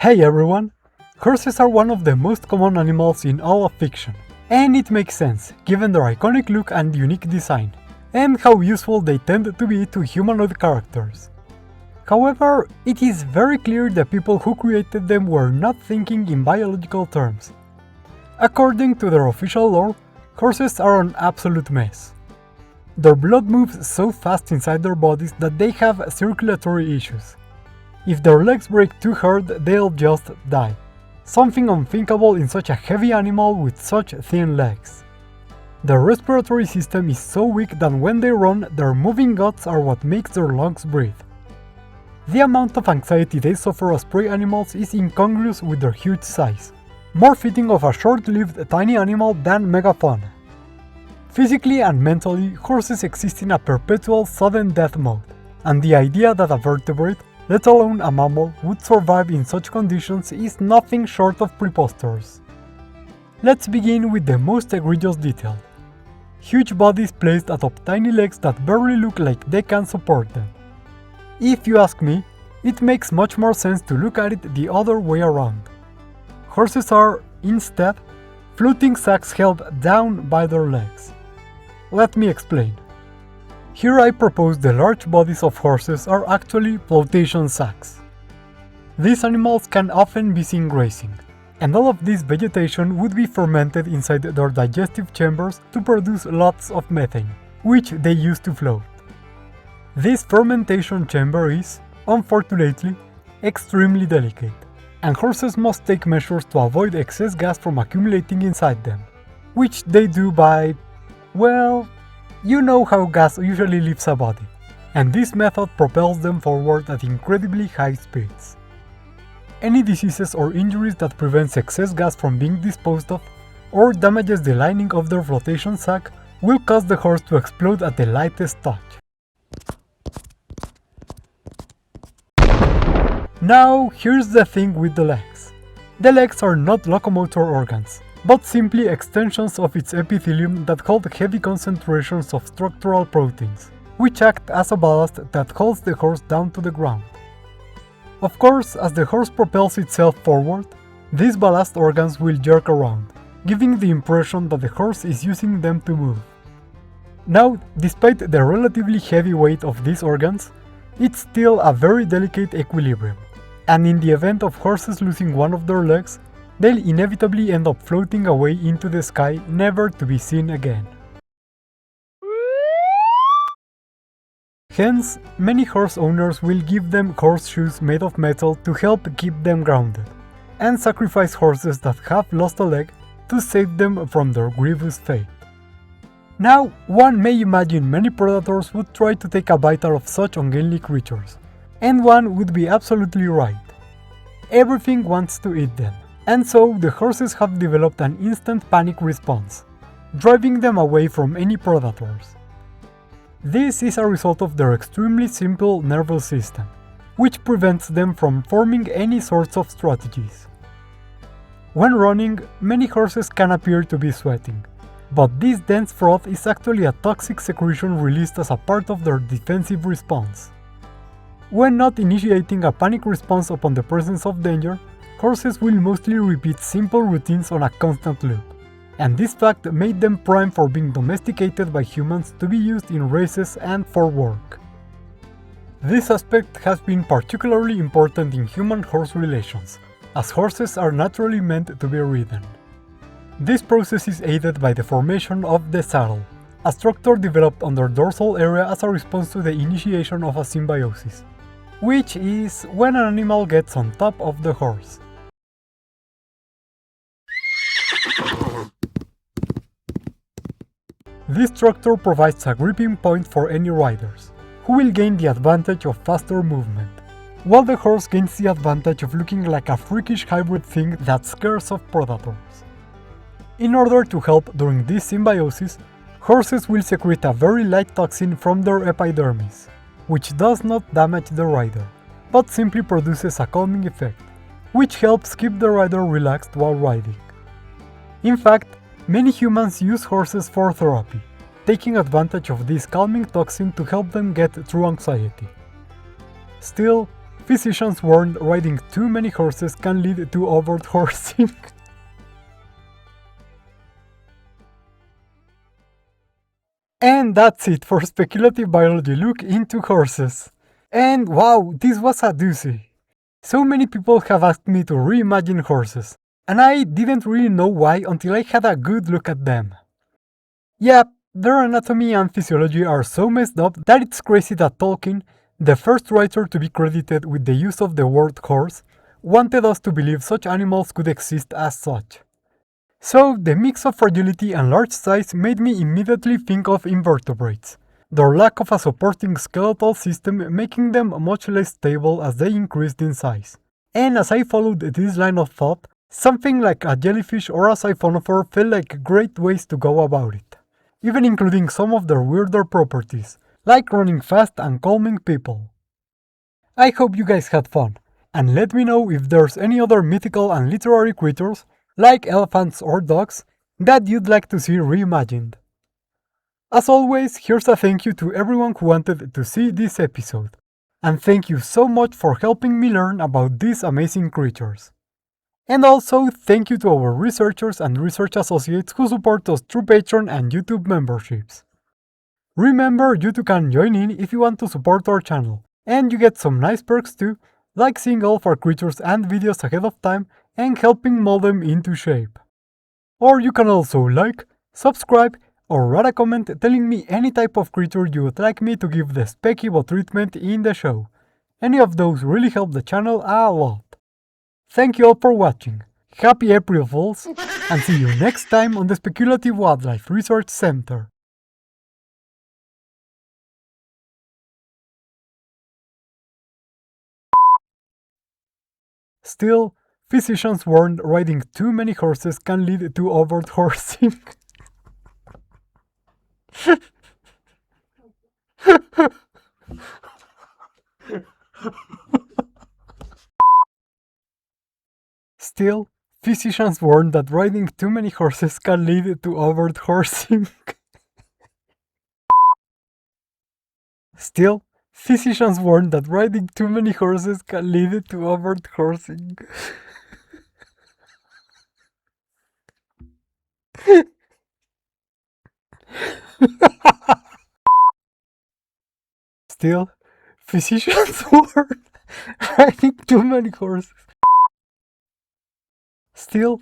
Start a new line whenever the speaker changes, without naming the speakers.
Hey everyone! Horses are one of the most common animals in all of fiction, and it makes sense given their iconic look and unique design, and how useful they tend to be to humanoid characters. However, it is very clear the people who created them were not thinking in biological terms. According to their official lore, horses are an absolute mess. Their blood moves so fast inside their bodies that they have circulatory issues. If their legs break too hard, they'll just die. Something unthinkable in such a heavy animal with such thin legs. Their respiratory system is so weak that when they run, their moving guts are what makes their lungs breathe. The amount of anxiety they suffer as prey animals is incongruous with their huge size, more fitting of a short-lived tiny animal than megafauna. Physically and mentally, horses exist in a perpetual sudden death mode, and the idea that a vertebrate, let alone a mammal, would survive in such conditions is nothing short of preposterous. Let's begin with the most egregious detail. Huge bodies placed atop tiny legs that barely look like they can support them. If you ask me, it makes much more sense to look at it the other way around. Horses are, instead, floating sacks held down by their legs. Let me explain. Here I propose the large bodies of horses are actually flotation sacks. These animals can often be seen grazing, and all of this vegetation would be fermented inside their digestive chambers to produce lots of methane, which they use to float. This fermentation chamber is, unfortunately, extremely delicate, and horses must take measures to avoid excess gas from accumulating inside them, which they do by, well, you know how gas usually leaves a body, and this method propels them forward at incredibly high speeds. Any diseases or injuries that prevents excess gas from being disposed of, or damages the lining of their flotation sac, will cause the horse to explode at the lightest touch. Now, here's the thing with the legs. The legs are not locomotor organs, but simply extensions of its epithelium that hold heavy concentrations of structural proteins, which act as a ballast that holds the horse down to the ground. Of course, as the horse propels itself forward, these ballast organs will jerk around, giving the impression that the horse is using them to move. Now, despite the relatively heavy weight of these organs, it's still a very delicate equilibrium, and in the event of horses losing one of their legs, they'll inevitably end up floating away into the sky, never to be seen again. Hence, many horse owners will give them horseshoes made of metal to help keep them grounded, and sacrifice horses that have lost a leg to save them from their grievous fate. Now, one may imagine many predators would try to take a bite out of such ungainly creatures, and one would be absolutely right. Everything wants to eat them. And so the horses have developed an instant panic response, driving them away from any predators. This is a result of their extremely simple nervous system, which prevents them from forming any sorts of strategies. When running, many horses can appear to be sweating, but this dense froth is actually a toxic secretion released as a part of their defensive response. When not initiating a panic response upon the presence of danger, horses will mostly repeat simple routines on a constant loop, and this fact made them prime for being domesticated by humans to be used in races and for work. This aspect has been particularly important in human-horse relations, as horses are naturally meant to be ridden. This process is aided by the formation of the saddle, a structure developed on their dorsal area as a response to the initiation of a symbiosis, which is when an animal gets on top of the horse. This structure provides a gripping point for any riders, who will gain the advantage of faster movement, while the horse gains the advantage of looking like a freakish hybrid thing that scares off predators. In order to help during this symbiosis, horses will secrete a very light toxin from their epidermis, which does not damage the rider, but simply produces a calming effect, which helps keep the rider relaxed while riding. In fact, many humans use horses for therapy, taking advantage of this calming toxin to help them get through anxiety. Still, physicians warned riding too many horses can lead to overhorsing. And that's it for speculative biology look into horses. And wow, this was a doozy. So many people have asked me to reimagine horses, and I didn't really know why until I had a good look at them. Yep, their anatomy and physiology are so messed up that it's crazy that Tolkien, the first writer to be credited with the use of the word horse, wanted us to believe such animals could exist as such. So, the mix of fragility and large size made me immediately think of invertebrates, their lack of a supporting skeletal system making them much less stable as they increased in size. And as I followed this line of thought, something like a jellyfish or a siphonophore felt like great ways to go about it, even including some of their weirder properties, like running fast and calming people. I hope you guys had fun, and let me know if there's any other mythical and literary creatures, like elephants or dogs, that you'd like to see reimagined. As always, here's a thank you to everyone who wanted to see this episode, and thank you so much for helping me learn about these amazing creatures. And also, thank you to our researchers and research associates who support us through Patreon and YouTube memberships. Remember, you too can join in if you want to support our channel, and you get some nice perks too, like seeing all of our creatures and videos ahead of time and helping mold them into shape. Or you can also like, subscribe, or write a comment telling me any type of creature you would like me to give the Speculative treatment in the show. Any of those really help the channel a lot. Thank you all for watching, happy April Fools, and see you next time on the Speculative Wildlife Research Center. Still, physicians warned riding too many horses can lead to overhorsing. Still, physicians warn that riding too many horses can lead to overhorsing. Still, physicians warn that riding too many horses can lead to overhorsing. Still, physicians warn riding too many horses. Still,